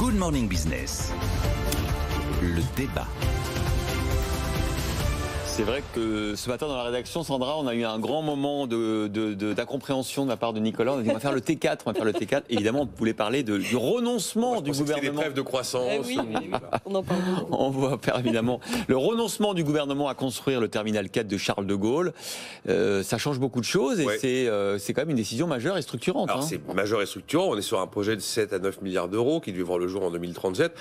Good Morning Business. Le débat. C'est vrai que ce matin dans la rédaction, Sandra, on a eu un grand moment d'incompréhension de la part de Nicolas. On a dit on va faire le T4, on va faire le T4. Évidemment, vous voulez parler du renoncement du gouvernement. C'est des trêves de croissance. Oui, on en parle beaucoup. On va faire évidemment le renoncement du gouvernement à construire le terminal 4 de Charles de Gaulle. Ça change beaucoup de choses et Ouais. c'est quand même une décision majeure et structurante. Alors c'est majeur et structurant. On est sur un projet de 7 à 9 milliards d'euros qui devait voir le jour en 2037.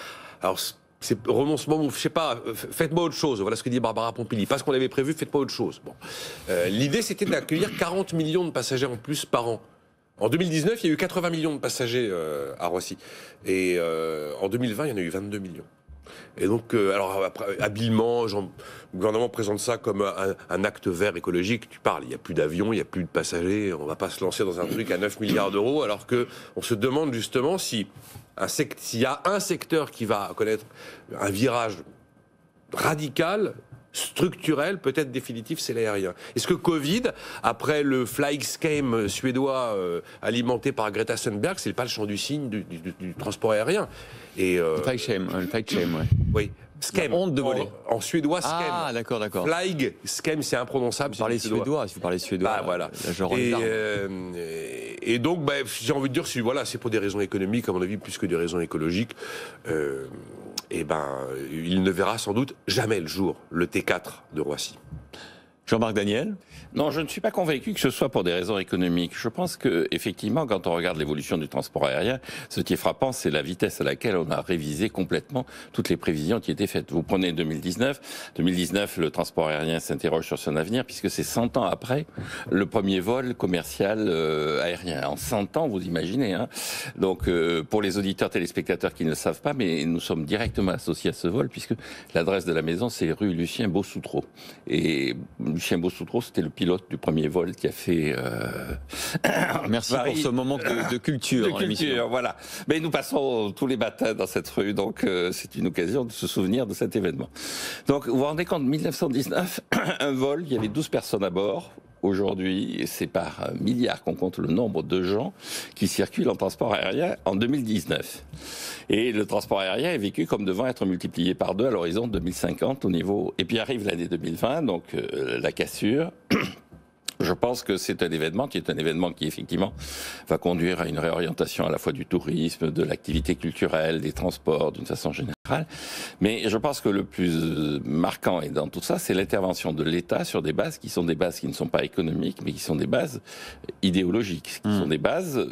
Alors c'est renoncement, je sais pas, faites-moi autre chose. Voilà ce que dit Barbara Pompili. Pas ce qu'on avait prévu, faites-moi autre chose. Bon. L'idée, c'était d'accueillir 40 millions de passagers en plus par an. En 2019, il y a eu 80 millions de passagers à Roissy. Et en 2020, il y en a eu 22 millions. Et donc, alors après, habilement, le gouvernement présente ça comme un acte vert écologique. Tu parles, il n'y a plus d'avions, il n'y a plus de passagers. On ne va pas se lancer dans un truc à 9 milliards d'euros, alors qu'on se demande justement s'il y a un secteur qui va connaître un virage radical, structurel, peut-être définitif, c'est l'aérien. Est-ce que Covid, après le Flygscam suédois alimenté par Greta Thunberg, c'est pas le chant du cygne du transport aérien? Et Le Flygscam, ouais. oui. Scam. Honte de voler. En suédois, scam. Ah, d'accord. Flyg, scam, c'est imprononçable. Vous parlez suédois, si vous parlez suédois. Bah, voilà. Là, je rentre l'arme. Et donc, bah, j'ai envie de dire, c'est pour des raisons économiques, à mon avis, plus que des raisons écologiques. Et ben, il ne verra sans doute jamais le jour, le T4 de Roissy. Jean-Marc Daniel. Non, je ne suis pas convaincu que ce soit pour des raisons économiques. Je pense que, effectivement, quand on regarde l'évolution du transport aérien, ce qui est frappant, c'est la vitesse à laquelle on a révisé complètement toutes les prévisions qui étaient faites. Vous prenez 2019. 2019, le transport aérien s'interroge sur son avenir, puisque c'est 100 ans après le premier vol commercial aérien. En 100 ans, vous imaginez, hein. Donc, pour les auditeurs téléspectateurs qui ne le savent pas, mais nous sommes directement associés à ce vol, puisque l'adresse de la maison, c'est rue Lucien Bossoutreau. Et Lucien Bossoutreau, c'était le pilote du premier vol qui a fait... Merci pour ce moment de culture. De culture, voilà. Mais nous passons tous les matins dans cette rue, donc c'est une occasion de se souvenir de cet événement. Donc vous vous rendez compte, 1919, un vol, il y avait 12 personnes à bord. Aujourd'hui, c'est par milliards qu'on compte le nombre de gens qui circulent en transport aérien en 2019. Et le transport aérien est vécu comme devant être multiplié par 2 à l'horizon 2050 au niveau... Et puis arrive l'année 2020, donc la cassure... Je pense que c'est un événement qui effectivement va conduire à une réorientation à la fois du tourisme, de l'activité culturelle, des transports d'une façon générale. Mais je pense que le plus marquant et dans tout ça, c'est l'intervention de l'État sur des bases qui sont des bases qui ne sont pas économiques, mais qui sont des bases idéologiques, qui sont des bases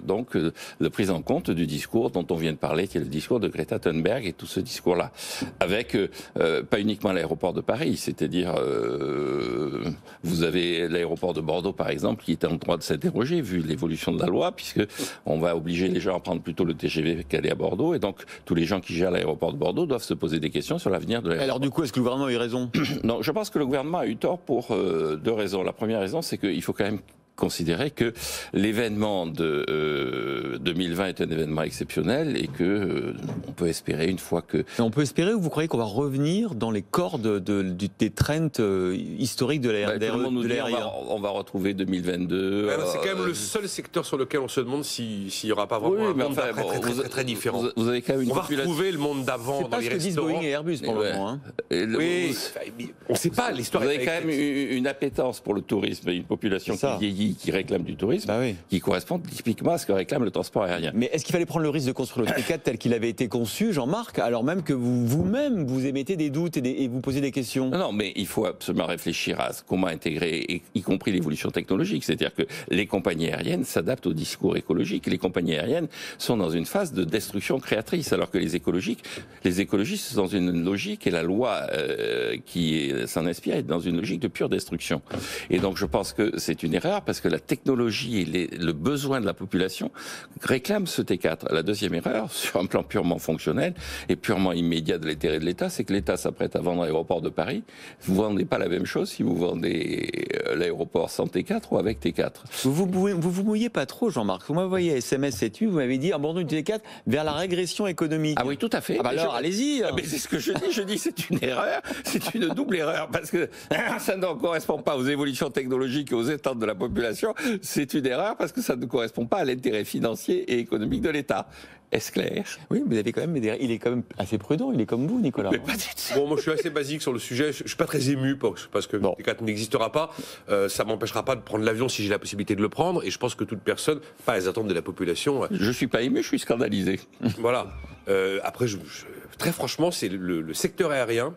donc de prise en compte du discours dont on vient de parler, qui est le discours de Greta Thunberg et tout ce discours-là, avec pas uniquement l'aéroport de Paris, c'est-à-dire vous avez l'aéroport de Bordeaux, par exemple, qui est en droit de s'interroger, vu l'évolution de la loi, puisque on va obliger les gens à prendre plutôt le TGV qu'aller à Bordeaux, et donc tous les gens qui gèrent l'aéroport de Bordeaux doivent se poser des questions sur l'avenir de l'aéroport. Alors du coup, est-ce que le gouvernement a eu raison? Non, je pense que le gouvernement a eu tort pour 2 raisons. La première raison, c'est qu'il faut quand même considérer que l'événement de 2020 est un événement exceptionnel et que on peut espérer une fois que... On peut espérer, ou vous croyez qu'on va revenir dans les cordes des trends historiques de l'aérien? On va retrouver 2022. C'est quand même le seul secteur sur lequel on se demande s'il n'y aura pas vraiment un monde très différent. Vous avez quand même on va retrouver le monde d'avant dans les restaurants. C'est pas ce que disent Boeing et Airbus pour le moment. Oui, on ne sait pas, l'histoire. Vous avez quand même une appétence pour le tourisme et une population qui vieillit, qui réclame du tourisme, qui correspond typiquement à ce que réclame le transport aérien. Mais est-ce qu'il fallait prendre le risque de construire le T4 tel qu'il avait été conçu, Jean-Marc, alors même que vous-même, vous émettez des doutes et vous posez des questions? Non, mais il faut absolument réfléchir à comment intégrer, y compris l'évolution technologique. C'est-à-dire que les compagnies aériennes s'adaptent au discours écologique. Les compagnies aériennes sont dans une phase de destruction créatrice, alors que les écologistes sont dans une logique, et la loi qui s'en inspire est dans une logique de pure destruction. Et donc je pense que c'est une erreur, parce que la technologie et le besoin de la population réclament ce T4. La deuxième erreur, sur un plan purement fonctionnel et purement immédiat de l'intérêt de l'État, c'est que l'État s'apprête à vendre l'aéroport de Paris. Vous ne vendez pas la même chose si vous vendez l'aéroport sans T4 ou avec T4. Vous vous mouillez pas trop, Jean-Marc. Vous m'envoyez SMS 7 vous m'avez dit abandon du T4 vers la régression économique. Ah oui, tout à fait. Ah bah alors, allez-y. Mais c'est ce que je dis, c'est une erreur, c'est une double erreur, parce que ça ne correspond pas aux évolutions technologiques et aux attentes de la population population, c'est une erreur parce que ça ne correspond pas à l'intérêt financier et économique de l'État. Est-ce clair? Oui, mais vous avez quand même, il est quand même assez prudent, il est comme vous, Nicolas. Mais pas du tout. Bon, moi je suis assez basique sur le sujet, je suis pas très ému parce que le T4 n'existera pas. Ça m'empêchera pas de prendre l'avion si j'ai la possibilité de le prendre, et je pense que toute personne, pas les attentes de la population. Je suis pas ému, je suis scandalisé. Voilà. Après, très franchement, c'est le secteur aérien.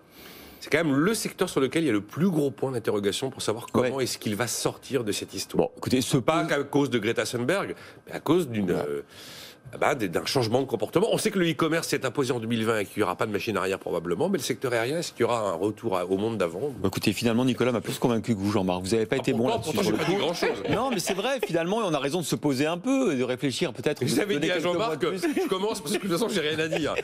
C'est quand même le secteur sur lequel il y a le plus gros point d'interrogation pour savoir comment est-ce qu'il va sortir de cette histoire. Bon, écoutez, Pas à cause de Greta Thunberg, mais à cause d'un changement de comportement. On sait que le e-commerce s'est imposé en 2020 et qu'il n'y aura pas de machine arrière probablement, mais le secteur aérien, est-ce qu'il y aura un retour au monde d'avant? Écoutez, finalement, Nicolas m'a plus convaincu que vous, Jean-Marc. Vous n'avez pas été bon là-dessus. Pourtant, j'ai pas dit grand-chose. Non, mais c'est vrai, finalement, on a raison de se poser un peu, de réfléchir peut-être. Vous avez dit à Jean-Marc que je commence parce que de toute façon, j'ai rien à dire.